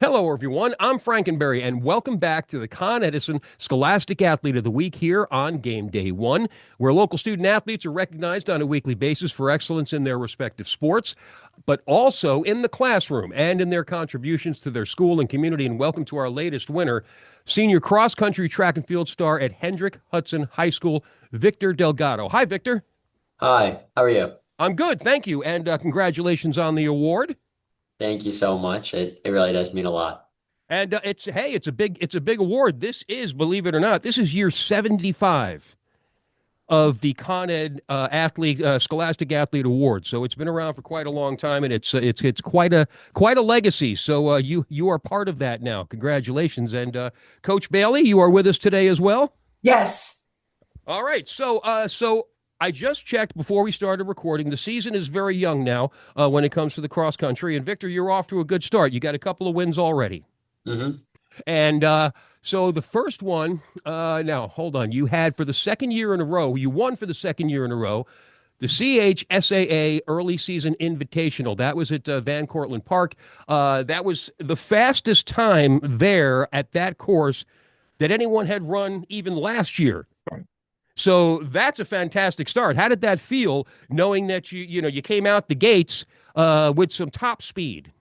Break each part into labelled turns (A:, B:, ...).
A: Hello, everyone. I'm Frankenberry, and welcome back to the Con Edison Scholastic Athlete of the Week here on GameDay One, where local student athletes are recognized on a weekly basis for excellence in their respective sports, but also in the classroom and in their contributions to their school and community. And welcome to our latest winner, senior cross-country track and field star at Hendrick Hudson High School, Victor Delgado. Hi, Victor.
B: Hi, how are you?
A: I'm good, thank you, and congratulations on the award.
B: Thank you so much. It really does mean a lot.
A: And it's a big award. This is, believe it or not, this is year 75 of the Con Ed athlete Scholastic Athlete Award. So it's been around for quite a long time, and it's quite a legacy. So you are part of that now. Congratulations, and Coach Bailey, you are with us today as well.
C: Yes.
A: All right. So I just checked before we started recording. The season is very young now when it comes to the cross country. And Victor, you're off to a good start. You got a couple of wins already.
B: Hmm.
A: And so the first one, now hold on, you had for the second year in a row, you won for the second year in a row, the CHSAA Early Season Invitational. That was at Van Cortlandt Park. That was the fastest time there at that course that anyone had run even last year. So that's a fantastic start. How did that feel, knowing that you came out the gates with some top speed?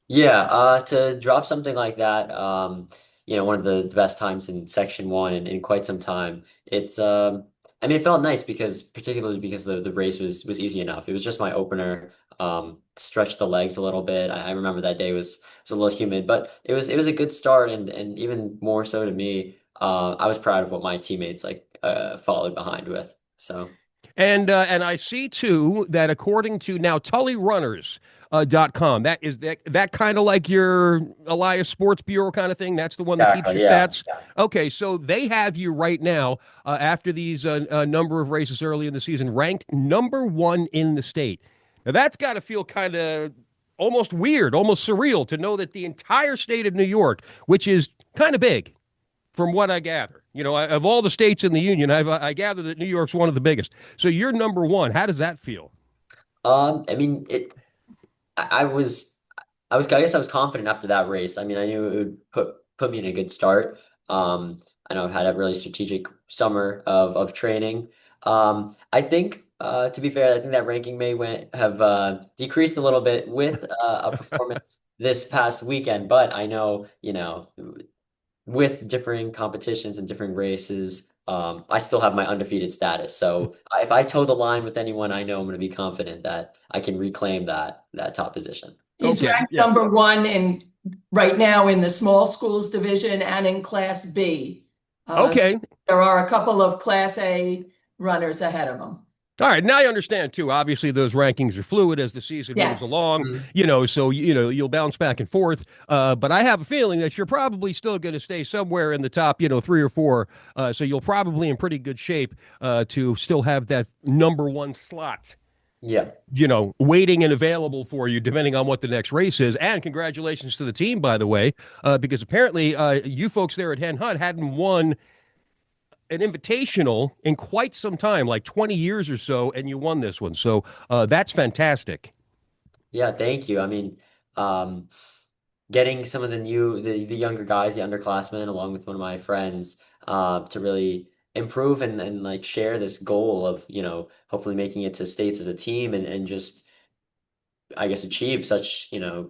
B: Yeah, to drop something like that, one of the best times in Section 1 in quite some time. I mean, it felt nice because, particularly because the race was easy enough. It was just my opener, stretched the legs a little bit. I remember that day was a little humid, but it was a good start, and even more so to me, I was proud of what my teammates followed behind with. So.
A: And I see too that according to now TullyRunners.com, that kind of like your Elias Sports Bureau kind of thing. That's the one that keeps
B: Exactly,
A: your
B: yeah.
A: stats. Okay, so they have you right now after these number of races early in the season ranked number one in the state. Now that's got to feel kind of almost weird, almost surreal to know that the entire state of New York, which is kind of big, from what I gather. Of all the states in the union, I gather that New York's one of the biggest. So you're number one. How does that feel?
B: I mean, I guess I was confident after that race. I mean, I knew it would put me in a good start. I know I've had a really strategic summer of training. I think, to be fair, I think that ranking may went have decreased a little bit with a performance this past weekend. But I know, with differing competitions and different races, I still have my undefeated status. So if I toe the line with anyone, I know I'm going to be confident that I can reclaim that top position.
C: He's
A: Okay,
C: ranked
A: yeah.
C: number one in right now in the small schools division and in Class B. Uh,
A: Okay.
C: there are a couple of Class A runners ahead of him.
A: All right. Now I understand too. Obviously, those rankings are fluid as the season moves
C: Yes.
A: along.
B: Mhm.
A: So you'll bounce back and forth. But I have a feeling that you're probably still going to stay somewhere in the top, three or four. So you'll probably in pretty good shape to still have that number one slot.
B: Yeah.
A: Waiting and available for you, depending on what the next race is. And congratulations to the team, by the way, because apparently you folks there at Hen Hud hadn't won an invitational in quite some time, like 20 years or so, and you won this one. So that's fantastic.
B: Yeah, thank you. I mean, um, getting some of the younger guys, the underclassmen, along with one of my friends, to really improve and like share this goal of, hopefully making it to states as a team and just, I guess, achieve such,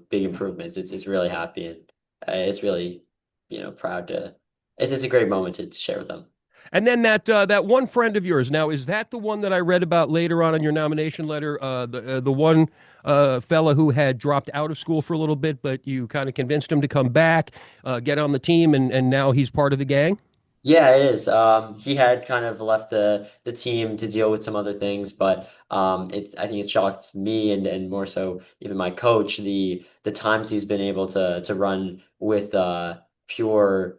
B: big improvements. It's really happy and it's really, proud to, it's a great moment to share with them.
A: And then that one friend of yours. Now, is that the one that I read about later on in your nomination letter? The one fella who had dropped out of school for a little bit, but you kind of convinced him to come back, get on the team, and now he's part of the gang?
B: Yeah, it is. He had kind of left the team to deal with some other things, but I think it shocked me and more so even my coach the times he's been able to run with pure,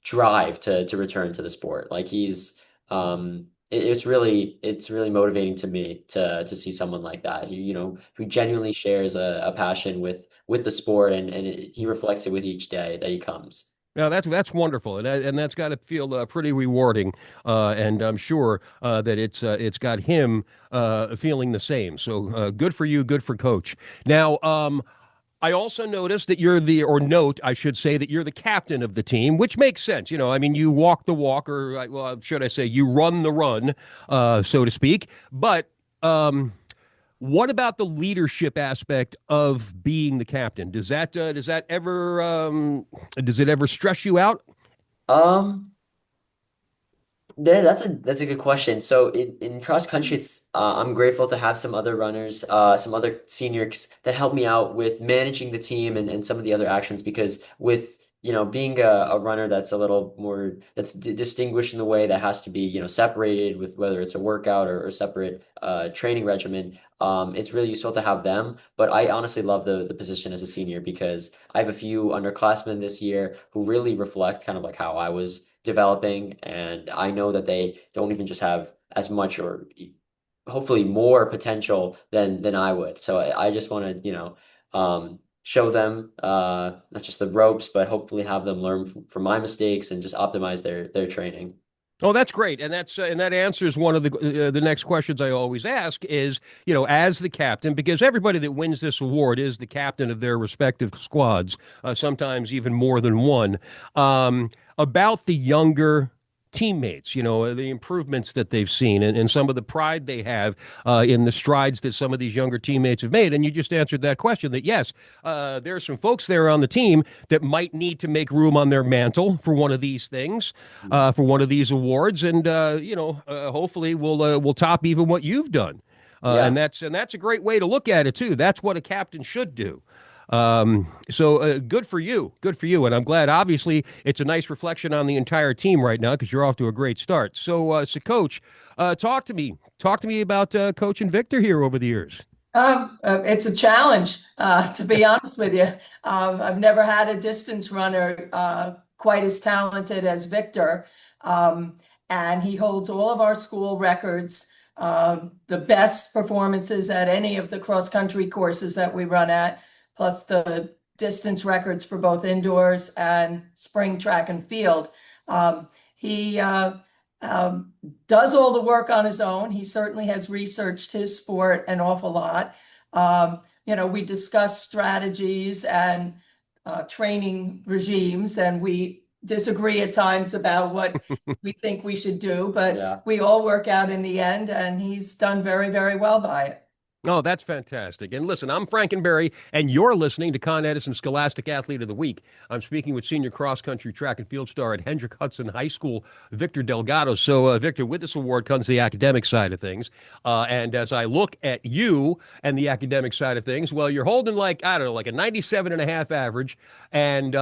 B: drive to return to the sport. Like it's really motivating to me to see someone like that who genuinely shares a passion with the sport and he reflects it with each day that he comes.
A: Now that's wonderful, and that's got to feel pretty rewarding, and I'm sure that it's got him feeling the same. So good for you, good for Coach. Now, I also noticed that or note, I should say, that you're the captain of the team, which makes sense. I mean, you walk the walk, or, well, should I say, you run the run, so to speak. But what about the leadership aspect of being the captain? Does it ever stress you out?
B: Um, Yeah, that's a good question. So in cross country, it's I'm grateful to have some other runners, some other seniors that help me out with managing the team and some of the other actions because with being a runner that's a little more that's distinguished in the way that has to be separated with whether it's a workout or separate training regimen. It's really useful to have them. But I honestly love the position as a senior because I have a few underclassmen this year who really reflect kind of like how I was developing, and I know that they don't even just have as much or hopefully more potential than I would. So I just want to, show them not just the ropes, but hopefully have them learn from my mistakes and just optimize their training.
A: Oh, that's great, and that answers one of the next questions I always ask is, as the captain, because everybody that wins this award is the captain of their respective squads, sometimes even more than one. About the younger teammates, the improvements that they've seen and some of the pride they have in the strides that some of these younger teammates have made. And you just answered that question that, yes, there are some folks there on the team that might need to make room on their mantle for one of these things, for one of these awards. And, hopefully we'll top even what you've done.
B: Yeah.
A: And that's a great way to look at it, too. That's what a captain should do. So good for you. Good for you. And I'm glad, obviously, it's a nice reflection on the entire team right now because you're off to a great start. So Coach, talk to me. Talk to me about coaching Victor here over the years.
C: It's a challenge, to be honest with you. I've never had a distance runner quite as talented as Victor. And he holds all of our school records, the best performances at any of the cross-country courses that we run at, plus the distance records for both indoors and spring track and field. He does all the work on his own. He certainly has researched his sport an awful lot. We discuss strategies and training regimes, and we disagree at times about what we think we should do, but
B: Yeah.
C: we all work out in the end, and he's done very, very well by it.
A: Oh, that's fantastic. And listen, I'm Frankenberry, and you're listening to Con Edison Scholastic Athlete of the Week. I'm speaking with senior cross-country track and field star at Hendrick Hudson High School, Victor Delgado. So, Victor, with this award comes the academic side of things. And as I look at you and the academic side of things, well, you're holding like a 97 and a half average. And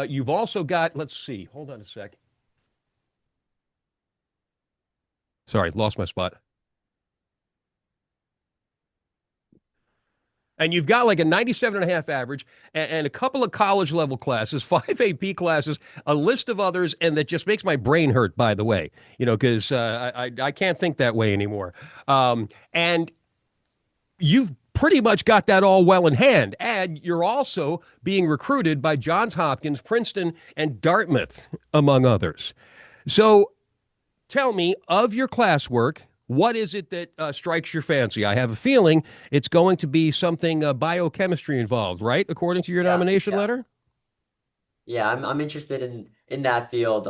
A: you've also got, let's see, hold on a sec. Sorry, lost my spot. And you've got like a 97 and a half average and a couple of college level classes, 5 AP classes, a list of others, and that just makes my brain hurt, by the way, because I can't think that way anymore. And you've pretty much got that all well in hand. And you're also being recruited by Johns Hopkins, Princeton, and Dartmouth, among others. So tell me, of your classwork, what is it that strikes your fancy? I have a feeling it's going to be something biochemistry involved, right? According to your nomination letter?
B: Yeah, I'm interested in that field.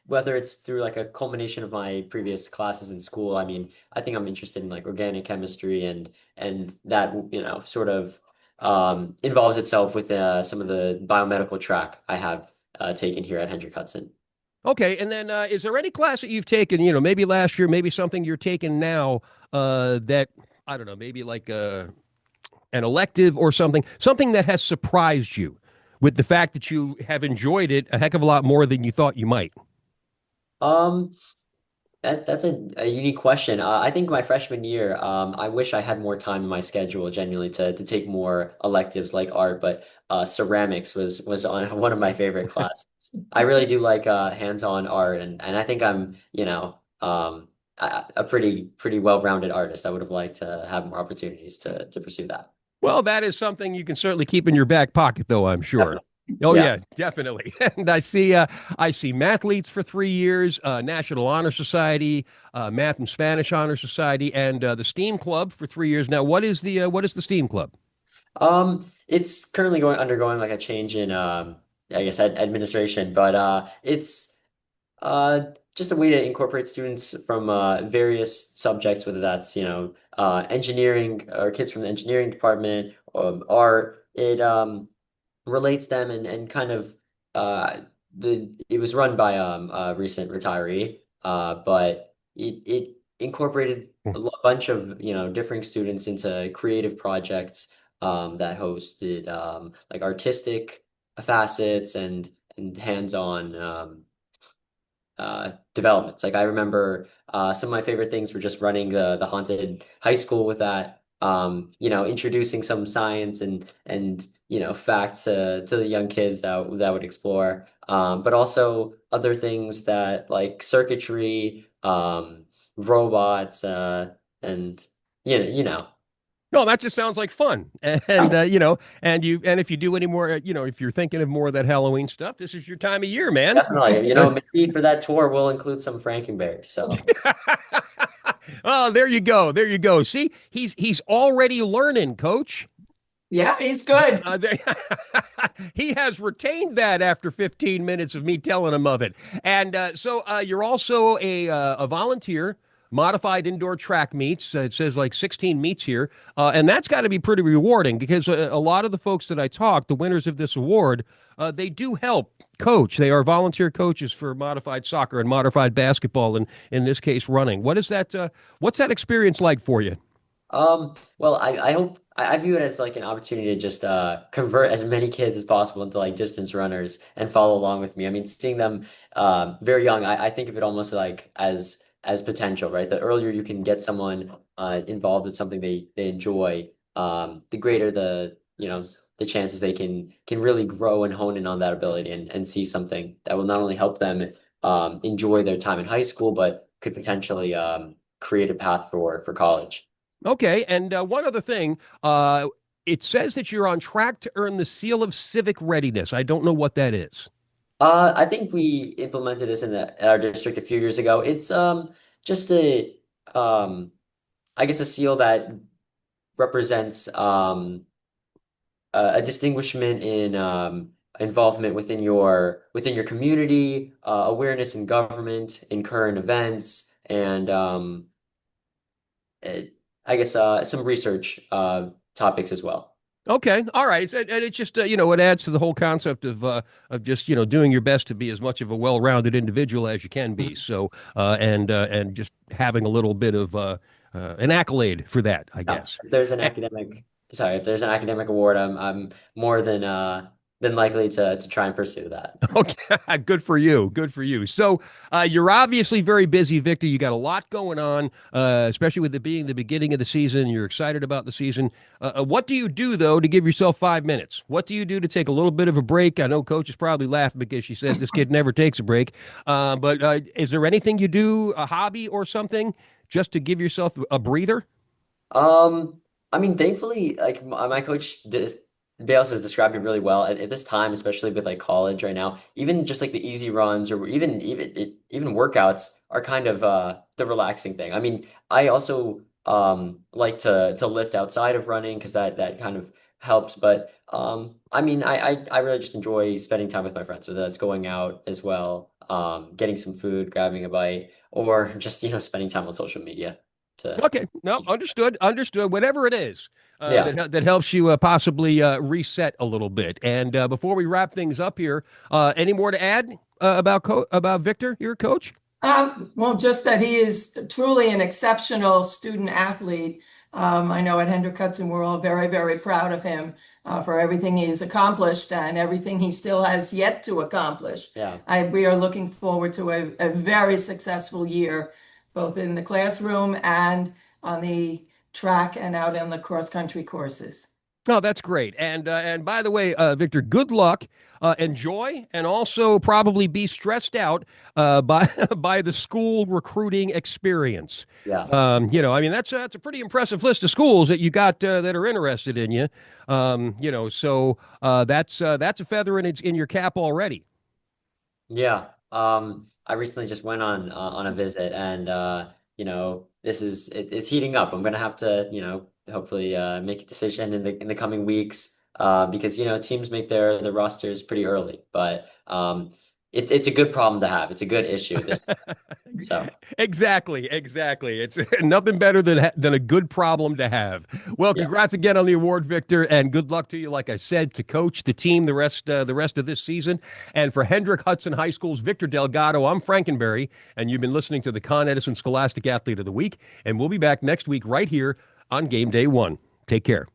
B: Whether it's through like a culmination of my previous classes in school. I mean, I think I'm interested in like organic chemistry and that, sort of involves itself with some of the biomedical track I have taken here at Hendrick Hudson.
A: Okay, and then is there any class that you've taken, maybe last year, maybe something you're taking now that, I don't know, maybe like an elective or something that has surprised you with the fact that you have enjoyed it a heck of a lot more than you thought you might?
B: Um, that's a unique question. I think my freshman year, I wish I had more time in my schedule genuinely to take more electives like art, but ceramics was on one of my favorite classes. I really do like hands-on art, and I think I'm, a pretty well-rounded artist. I would have liked to have more opportunities to pursue that.
A: Well, that is something you can certainly keep in your back pocket, though, I'm sure.
B: Definitely.
A: Oh
B: Yeah.
A: yeah, definitely. And I see mathletes for 3 years, National Honor Society, Math and Spanish Honor Society, and the STEAM Club for 3 years. Now, what is the STEAM Club?
B: It's currently undergoing like a change in I guess administration, but it's just a way to incorporate students from various subjects, whether that's, engineering or kids from the engineering department, art. It relates them and kind of it was run by a recent retiree, but it incorporated bunch of differing students into creative projects that hosted like artistic facets and hands-on developments. Like I remember some of my favorite things were just running the haunted high school with that. Introducing some science and facts to the young kids that would explore. But also other things that like circuitry, robots, and you know.
A: No, that just sounds like fun. And and if you do any more, if you're thinking of more of that Halloween stuff, this is your time of year, man.
B: Definitely. Maybe for that tour we'll include some Frankenberry. So
A: Oh, there you go. There you go. See, he's already learning, coach.
C: Yeah, he's good.
A: There, he has retained that after 15 minutes of me telling him of it. And you're also a volunteer, modified indoor track meets. It says like 16 meets here. And that's got to be pretty rewarding because a lot of the folks that I talk, the winners of this award, they do help coach. They are volunteer coaches for modified soccer and modified basketball, and in this case, running. What is that? What's that experience like for you?
B: well, I hope I view it as like an opportunity to just convert as many kids as possible into like distance runners and follow along with me. I mean, seeing them very young, I think of it almost like as potential, right? The earlier you can get someone involved with something they enjoy, the greater the chances they can really grow and hone in on that ability and see something that will not only help them enjoy their time in high school, but could potentially create a path for college.
A: Okay, and one other thing, it says that you're on track to earn the Seal of Civic Readiness. I don't know what that is.
B: I think we implemented this in our district a few years ago. It's just um I guess a seal that represents a distinguishment in involvement within your community, awareness in government, in current events, and I guess some research topics as well.
A: Okay, all right, and it just it adds to the whole concept of just doing your best to be as much of a well-rounded individual as you can be. So and just having a little bit of an accolade for that, I
B: Yeah.
A: guess.
B: If there's an academic, sorry, if there's an academic award, I'm more than likely to try and pursue that.
A: Okay, good for you. Good for you. So you're obviously very busy, Victor. You got a lot going on, especially with it being the beginning of the season. You're excited about the season. What do you do though to give yourself 5 minutes? What do you do to take a little bit of a break? I know Coach is probably laughing because she says this kid never takes a break. But is there anything you do, a hobby or something, just to give yourself a breather?
B: Um, I mean, thankfully, like my coach Bales has described it really well at this time, especially with like college right now. Even just like the easy runs or even workouts are kind of the relaxing thing. I mean, I also like to lift outside of running because that kind of helps. But I mean, I really just enjoy spending time with my friends, whether that's going out as well, getting some food, grabbing a bite, or just spending time on social media to.
A: Okay, no, understood, understood. Whatever it is
B: Yeah.
A: that helps you possibly reset a little bit. And before we wrap things up here, any more to add about Victor, your coach?
C: Well, just that he is truly an exceptional student athlete. I know at Hendrick Hudson, we're all very, very proud of him for everything he's accomplished and everything he still has yet to accomplish.
B: Yeah.
C: We are looking forward to a very successful year, both in the classroom and on the track and out on the cross country courses.
A: Oh, that's great. And by the way, Victor, good luck. Enjoy, and also probably be stressed out by by the school recruiting experience.
B: Yeah.
A: I mean that's a pretty impressive list of schools that you got that are interested in you. So that's a feather in your cap already.
B: Yeah. I recently just went on a visit and it's heating up. I'm gonna have to, hopefully make a decision in the coming weeks. Because teams make their rosters pretty early, but it's a good problem to have. It's a good issue. So
A: Exactly. It's nothing better than a good problem to have. Well,
B: yeah,
A: congrats again on the award, Victor, and good luck to you, like I said, to coach the team the rest of this season. And for Hendrick Hudson High School's Victor Delgado, I'm Frankenberry, and you've been listening to the Con Edison Scholastic Athlete of the Week. And we'll be back next week right here on Game Day One. Take care.